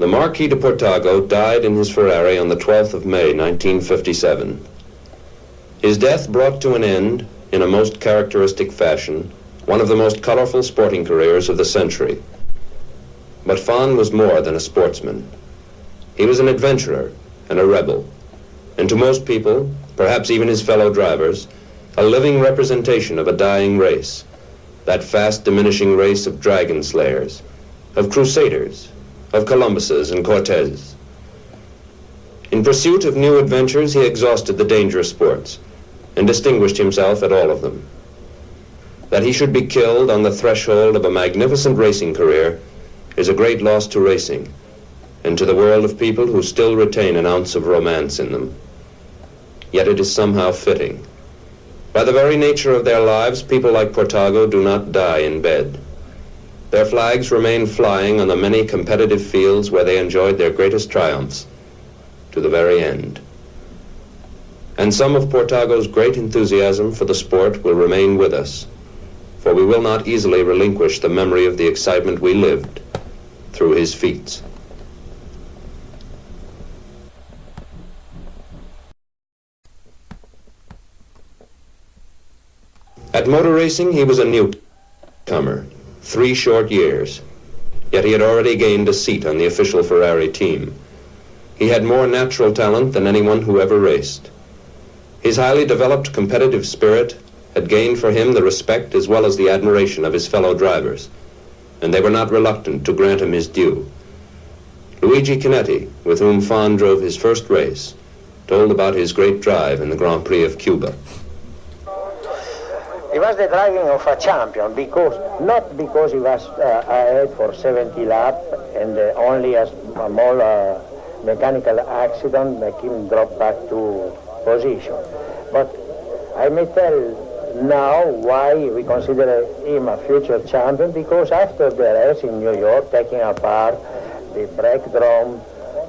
The Marquis de Portago died in his Ferrari on the 12th of May, 1957. His death brought to an end, in a most characteristic fashion, one of the most colorful sporting careers of the century. But Fan was more than a sportsman. He was an adventurer and a rebel, and to most people, perhaps even his fellow drivers, a living representation of a dying race, that fast diminishing race of dragon slayers, of crusaders, of Columbuses and Cortezes. In pursuit of new adventures, he exhausted the dangerous sports and distinguished himself at all of them. That he should be killed on the threshold of a magnificent racing career is a great loss to racing and to the world of people who still retain an ounce of romance in them. Yet it is somehow fitting. By the very nature of their lives, people like Portago do not die in bed. Their flags remain flying on the many competitive fields where they enjoyed their greatest triumphs to the very end. And some of Portago's great enthusiasm for the sport will remain with us, for we will not easily relinquish the memory of the excitement we lived through his feats. At motor racing, he was a newcomer, 3 short years, yet he had already gained a seat on the official Ferrari team. He had more natural talent than anyone who ever raced. His highly developed competitive spirit had gained for him the respect as well as the admiration of his fellow drivers, and they were not reluctant to grant him his due. Luigi Chinetti, with whom Fan drove his first race, told about his great drive in the Grand Prix of Cuba. He was the driving of a champion, not because he was ahead for 70 laps and only a small mechanical accident make him drop back to position. But I may tell now why we consider him a future champion, because after the race in New York, taking apart the brake drum,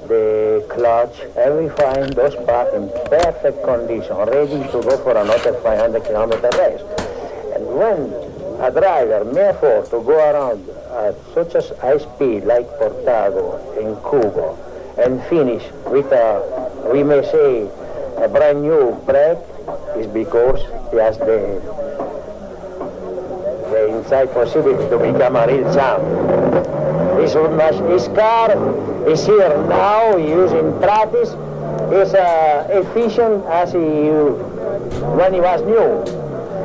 the clutch, and we find those parts in perfect condition, ready to go for another 500-kilometer race. And when a driver may afford to go around at such a high speed like Portago in Cuba and finish with a, we may say, a brand new brake, is because he has the inside possibility to become a real champion. His car is here now, using practice, is efficient as when he was new.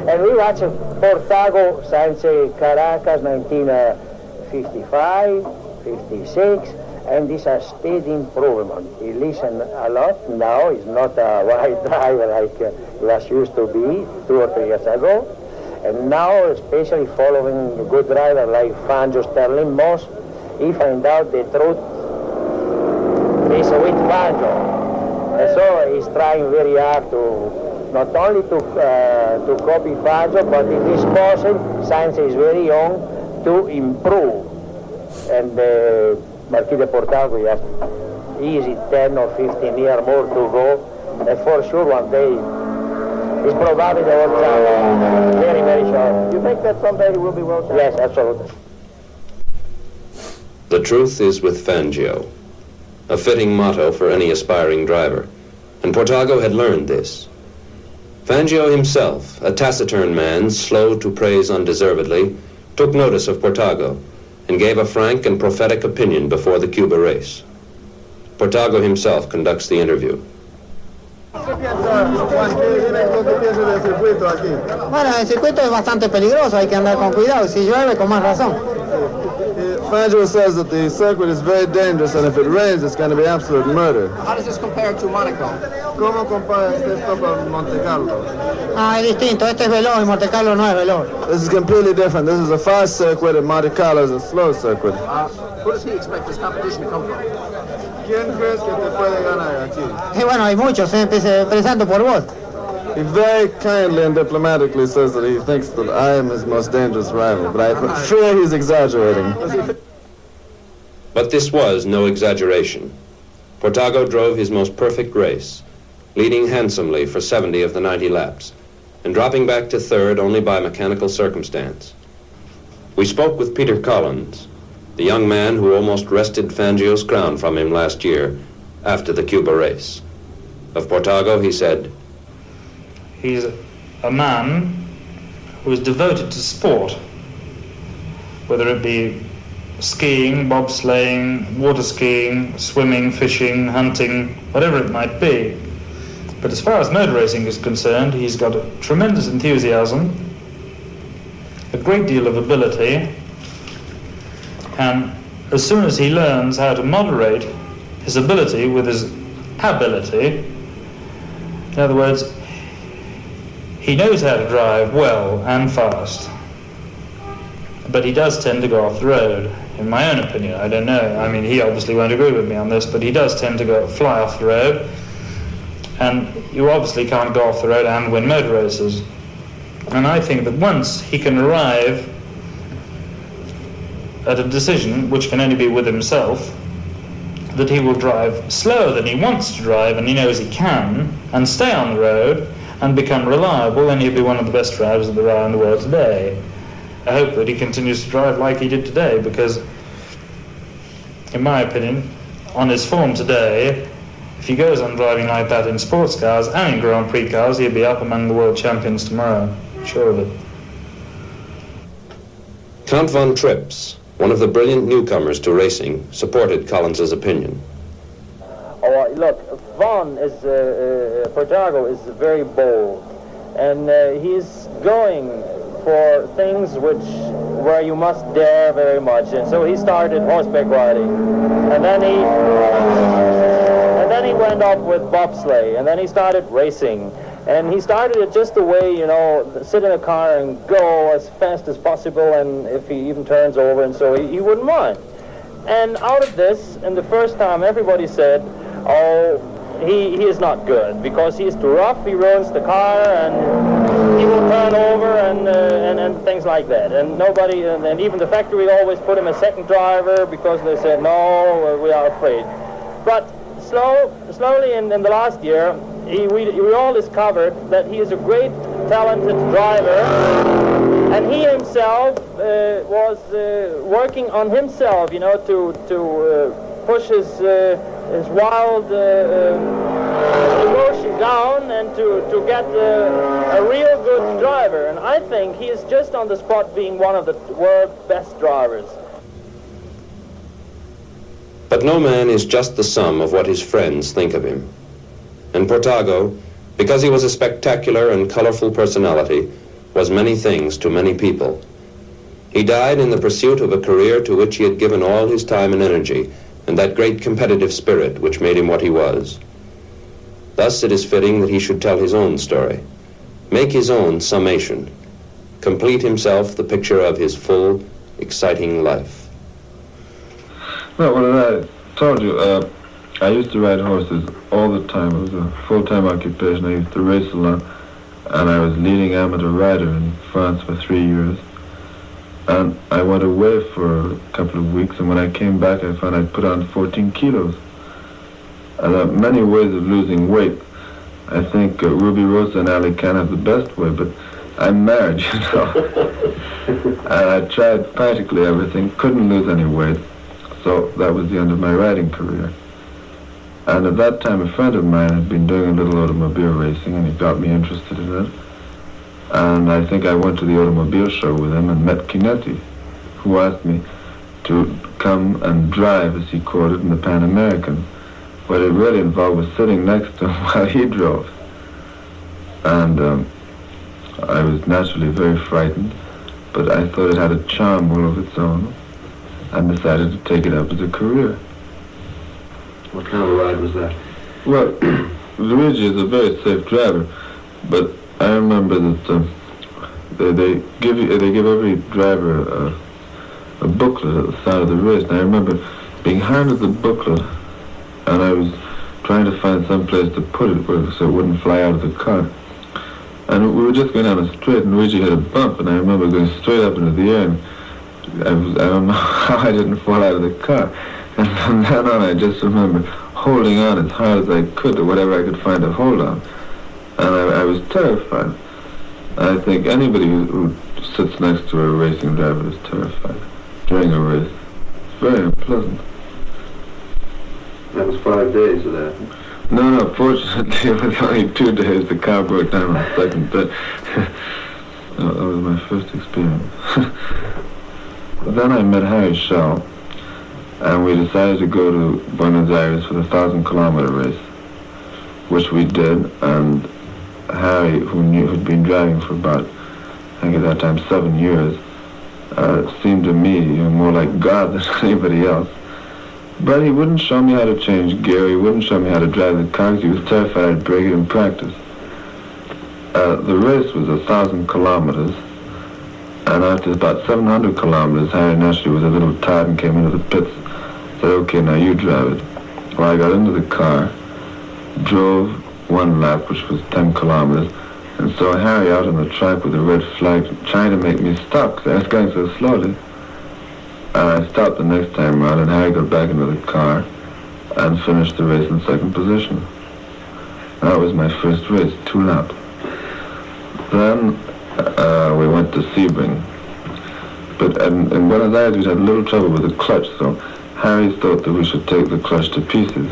And we watched Portago since Caracas, 1955, 56, and this has steady improvement. He listened a lot. Now he's not a wide driver like he was used to be 2 or 3 years ago. And now, especially following a good driver like Fangio Sterling Moss, he find out the truth is with Fangio. And so he's trying very hard to not only to copy Fangio, but if it's possible, science is very young, to improve. And Marquis de Portago has easy 10 or 15 years more to go, and for sure one day he's probably the world champion. Very, very sure. You think that someday he will be world champion? Yes, absolutely. The truth is with Fangio, a fitting motto for any aspiring driver, and Portago had learned this. Fangio himself, a taciturn man, slow to praise undeservedly, took notice of Portago and gave a frank and prophetic opinion before the Cuba race. Portago himself conducts the interview. Bueno, el circuito es bastante peligroso, hay que andar con cuidado, si llueve con más razón. Fangio says that the circuit is very dangerous, and if it rains, it's going to be absolute murder. How does this compare to Monaco? ¿Cómo compara esto con Monte Carlo? Ah, es distinto, este es veloz y Monte Carlo no es veloz. This is completely different. This is a fast circuit, and Monte Carlo is a slow circuit. Who does he expect this competition to come from? ¿Quién crees que te puede ganar aquí? Bueno, hay muchos, empezando por vos. He very kindly and diplomatically says that he thinks that I am his most dangerous rival, but I fear he's exaggerating. But this was no exaggeration. Portago drove his most perfect race, leading handsomely for 70 of the 90 laps, and dropping back to third only by mechanical circumstance. We spoke with Peter Collins, the young man who almost wrested Fangio's crown from him last year after the Cuba race. Of Portago, he said, "He's a man who is devoted to sport, whether it be skiing, bobsleighing, water skiing, swimming, fishing, hunting, whatever it might be. But as far as motor racing is concerned, he's got a tremendous enthusiasm, a great deal of ability, and as soon as he learns how to moderate his ability with his ability, in other words, he knows how to drive well and fast, but he does tend to go off the road, in my own opinion. I don't know. I mean, he obviously won't agree with me on this, but he does tend to fly off the road, and you obviously can't go off the road and win motor races. And I think that once he can arrive at a decision, which can only be with himself, that he will drive slower than he wants to drive, and he knows he can, and stay on the road and become reliable, then he'll be one of the best drivers that there are in the world today. I hope that he continues to drive like he did today, because, in my opinion, on his form today, if he goes on driving like that in sports cars and in Grand Prix cars, he'll be up among the world champions tomorrow. Sure of it. Count von Trips, one of the brilliant newcomers to racing, supported Collins's opinion. Oh, look, Portago is very bold, and he's going for things where you must dare very much, and so he started horseback riding, and then he went up with bobsleigh, and then he started racing, and he started it just the way, you know, sit in a car and go as fast as possible, and if he even turns over, and so he wouldn't mind. And out of this, in the first time, everybody said, oh, he is not good, because he's too rough, he ruins the car, and he will turn over, and things like that. And nobody, and even the factory always put him as second driver, because they said, no, we are afraid. But slowly in the last year, we all discovered that he is a great, talented driver, and he himself was working on himself, you know, to push his wild emotion down, and to get a real good driver. And I think he is just on the spot being one of the world's best drivers. But no man is just the sum of what his friends think of him. And Portago, because he was a spectacular and colorful personality, was many things to many people. He died in the pursuit of a career to which he had given all his time and energy, and that great competitive spirit which made him what he was. Thus it is fitting that he should tell his own story, make his own summation, complete himself the picture of his full, exciting life. Well, what I told you, I used to ride horses all the time. It was a full-time occupation. I used to race a lot, and I was leading amateur rider in France for 3 years. And I went away for a couple of weeks, and when I came back, I found I'd put on 14 kilos. And there are many ways of losing weight. I think Ruby Rosa and Ali Khan have the best way, but I'm married, you know. And I tried practically everything, couldn't lose any weight. So that was the end of my riding career. And at that time, a friend of mine had been doing a little automobile racing, and he got me interested in it. And I think I went to the automobile show with him and met Chinetti, who asked me to come and drive, as he called it, in the Pan American. What it really involved was sitting next to him while he drove. And I was naturally very frightened, but I thought it had a charm all of its own, and decided to take it up as a career. What kind of a ride was that? Well, Luigi is a very safe driver, but I remember that they give every driver a booklet at the side of the race, and I remember being handed the booklet, and I was trying to find some place to put it so it wouldn't fly out of the car. And we were just going down a straight, and Luigi had a bump, and I remember going straight up into the air, and I don't know how I didn't fall out of the car. And from then on, I just remember holding on as hard as I could to whatever I could find to hold on. And I was terrified. I think anybody who sits next to a racing driver is terrified during a race. very unpleasant. That was 5 days of that. No, fortunately it was only 2 days. The car broke down on the second day. That was my first experience. Then I met Harry Shaw, and we decided to go to Buenos Aires for the 1,000-kilometer race, which we did, and Harry, who'd been driving for about, I think at that time, 7 years, seemed to me more like God than anybody else. But he wouldn't show me how to change gear, he wouldn't show me how to drive the car, because he was terrified I'd break it in practice. The race was 1,000 kilometers, and after about 700 kilometers, Harry naturally was a little tired and came into the pits. Said, okay, now you drive it. Well, I got into the car, drove 1 lap, which was 10 kilometers, and saw Harry out on the track with a red flag trying to make me stop, because I was going so slowly. And I stopped the next time around, and Harry got back into the car and finished the race in second position. That was my first race, 2 laps. Then we went to Sebring. But in Buenos Aires we'd had a little trouble with the clutch, so Harry thought that we should take the clutch to pieces.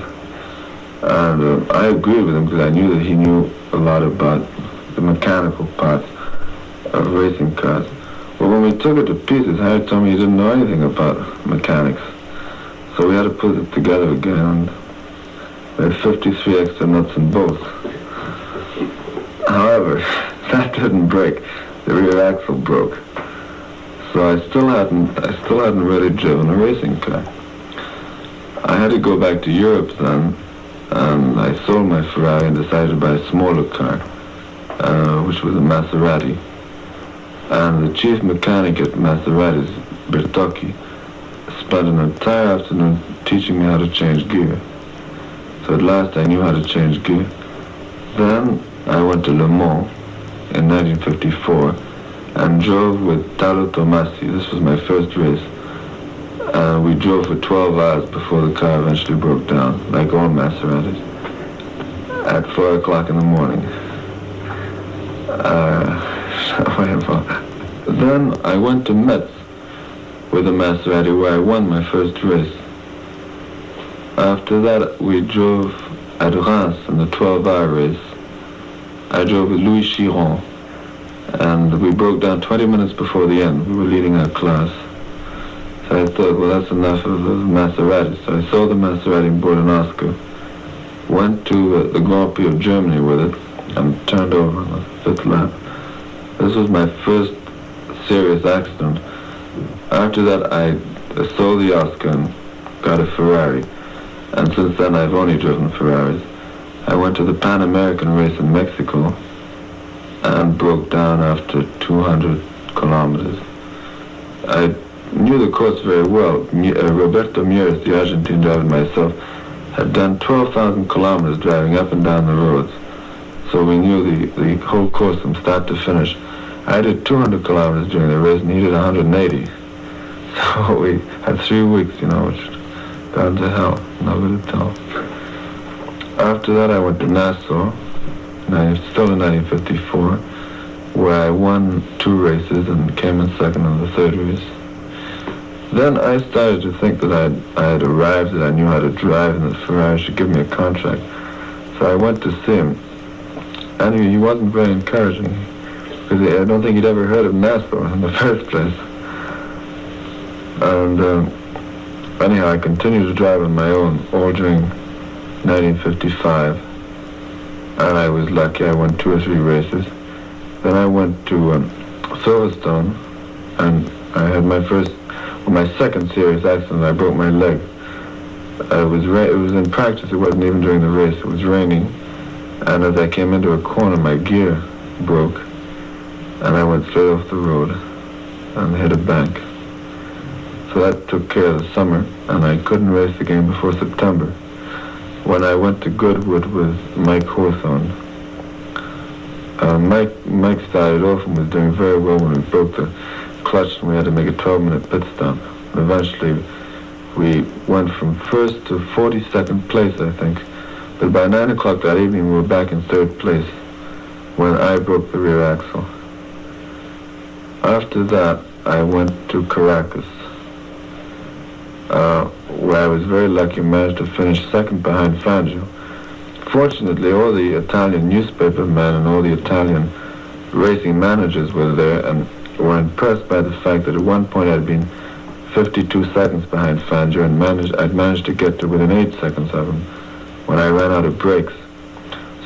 And I agreed with him because I knew that he knew a lot about the mechanical parts of racing cars. Well, when we took it to pieces, Harry told me he didn't know anything about mechanics. So we had to put it together again, and we had 53 extra nuts and bolts. However, that didn't break. The rear axle broke. So I still hadn't really driven a racing car. I had to go back to Europe then, and I sold my Ferrari and decided to buy a smaller car, which was a Maserati. And the chief mechanic at Maserati's, Bertocchi, spent an entire afternoon teaching me how to change gear. So at last I knew how to change gear. Then I went to Le Mans in 1954 and drove with Talo Tomasi. This was my first race. We drove for 12 hours before the car eventually broke down, like all Maseratis, at 4 o'clock in the morning. Then I went to Metz with a Maserati where I won my first race. After that, we drove at Reims in the 12-hour race. I drove with Louis Chiron, and we broke down 20 minutes before the end. We were leading our class. So I thought, well, that's enough of the Maserati. So I sold the Maserati and bought an Oscar. Went to the Grand Prix of Germany with it and turned over on the 5th lap. This was my first serious accident. After that, I sold the Oscar and got a Ferrari. And since then, I've only driven Ferraris. I went to the Pan American race in Mexico and broke down after 200 kilometers. I knew the course very well. Roberto Mieres, the Argentine driver, and myself had done 12,000 kilometers driving up and down the roads. So we knew the whole course from start to finish. I did 200 kilometers during the race and he did 180. So we had 3 weeks, which gone to hell, no good at all. After that I went to Nassau, still in 1954, where I won 2 races and came in second on the 3rd race. Then I started to think that I had arrived, that I knew how to drive, and that Ferrari should give me a contract. So I went to see him, and he wasn't very encouraging, because I don't think he'd ever heard of Nassau in the first place. And anyhow, I continued to drive on my own all during 1955, and I was lucky. I won 2 or 3 races. Then I went to Silverstone, and I had my second serious accident. I broke my leg. It was in practice. It wasn't even during the race. It was raining, and as I came into a corner, my gear broke, and I went straight off the road and hit a bank. So that took care of the summer, and I couldn't race again before September, when I went to Goodwood with Mike Hawthorne. Mike started off and was doing very well when we broke the clutch, and we had to make a 12-minute pit stop. And eventually, we went from 1st to 42nd place, I think. But by 9 o'clock that evening, we were back in 3rd place when I broke the rear axle. After that, I went to Caracas. where I was very lucky and managed to finish second behind Fangio. Fortunately, all the Italian newspaper men and all the Italian racing managers were there and were impressed by the fact that at one point I'd been 52 seconds behind Fangio and I'd managed to get to within 8 seconds of him when I ran out of brakes.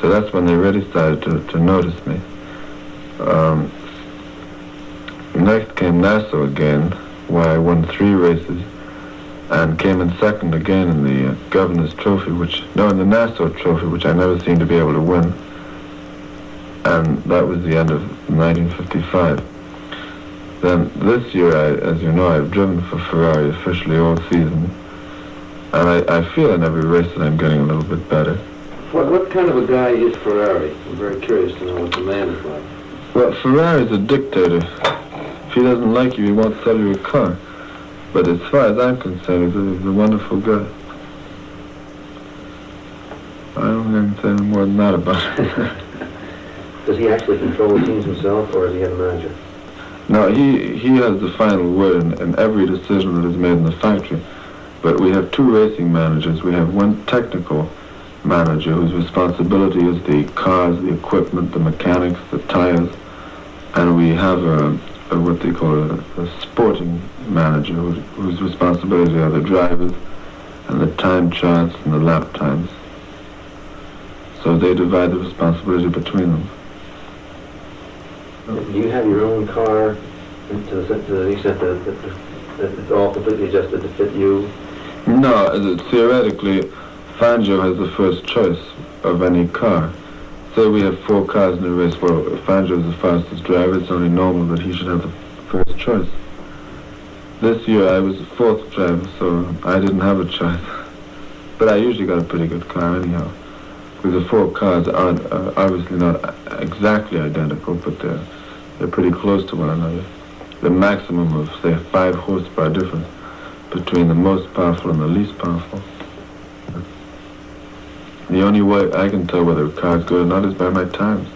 So that's when they really started to notice me. Next came Nassau again, where I won 3 races and came in second again in the Governor's Trophy, in the Nassau Trophy, which I never seemed to be able to win. And that was the end of 1955. Then this year, as you know, I've driven for Ferrari officially all season. And I feel in every race that I'm getting a little bit better. What kind of a guy is Ferrari? I'm very curious to know what the man is like. Well, Ferrari's a dictator. If he doesn't like you, he won't sell you a car. But as far as I'm concerned, he's a wonderful guy. I don't think I can say any more than that about it. Does he actually control the teams himself, or does he have a manager? No, he has the final word in every decision that is made in the factory. But we have 2 racing managers. We have one technical manager whose responsibility is the cars, the equipment, the mechanics, the tires. And we have what they call a sporting manager whose responsibility are the drivers and the time charts and the lap times. So they divide the responsibility between them. Do you have your own car to the extent that it's all completely adjusted to fit you? No, theoretically, Fangio has the first choice of any car. Say we have 4 cars in a race. Well, Fangio is the fastest driver. It's only normal that he should have the first choice. This year I was the 4th driver, so I didn't have a choice. But I usually got a pretty good car anyhow. Because the 4 cars aren't obviously not exactly identical, but they're pretty close to one another. The maximum of, say, 5 horsepower difference between the most powerful and the least powerful. The only way I can tell whether a car is good or not is by my times.